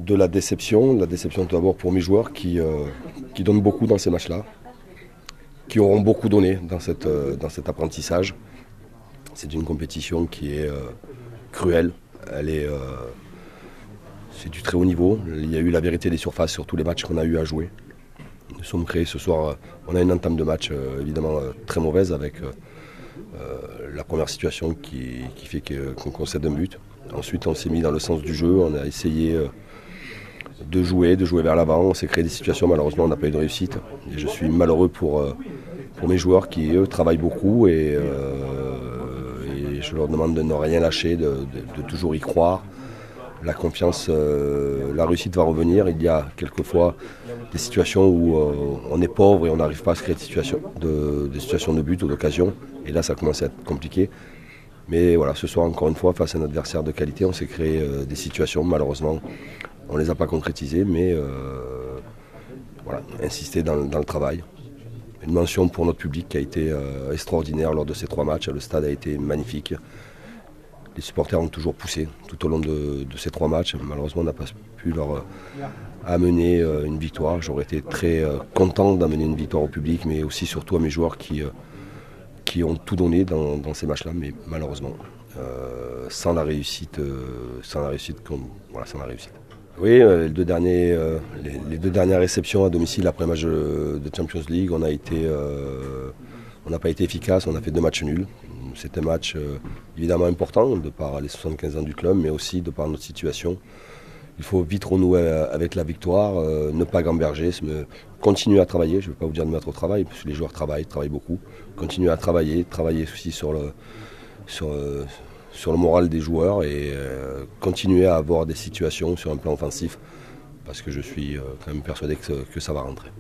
de la déception tout d'abord pour mes joueurs qui donnent beaucoup dans ces matchs-là, qui auront beaucoup donné dans cet apprentissage. C'est une compétition qui est cruelle, c'est du très haut niveau. Il y a eu la vérité des surfaces sur tous les matchs qu'on a eu à jouer. Nous sommes créés ce soir, on a une entame de match évidemment très mauvaise avec la première situation qui fait qu'on concède un but. Ensuite on s'est mis dans le sens du jeu, on a essayé de jouer vers l'avant, on s'est créé des situations, malheureusement on n'a pas eu de réussite. Et je suis malheureux pour mes joueurs qui eux travaillent beaucoup et je leur demande de ne rien lâcher, de toujours y croire. La confiance, la réussite va revenir. Il y a quelquefois des situations où on est pauvre et on n'arrive pas à se créer des situations de but ou d'occasion. Et là, ça commence à être compliqué. Mais voilà, ce soir, encore une fois, face à un adversaire de qualité, on s'est créé des situations. Malheureusement, on ne les a pas concrétisées, mais voilà, insister dans le travail. Une mention pour notre public qui a été extraordinaire lors de ces 3 matchs. Le stade a été magnifique. Les supporters ont toujours poussé tout au long de ces 3 matchs. Malheureusement, on n'a pas pu leur amener une victoire. J'aurais été très content d'amener une victoire au public, mais aussi surtout à mes joueurs qui ont tout donné dans ces matchs-là. Mais malheureusement, sans la réussite. Oui, les deux dernières réceptions à domicile après match de Champions League, on n'a pas été efficace, on a fait 2 matchs nuls. C'est un match évidemment important de par les 75 ans du club, mais aussi de par notre situation. Il faut vite renouer avec la victoire, ne pas gamberger, continuer à travailler. Je ne vais pas vous dire de mettre au travail, parce que les joueurs travaillent beaucoup. Continuer à travailler aussi sur le moral des joueurs et continuer à avoir des situations sur un plan offensif, parce que je suis quand même persuadé que ça va rentrer.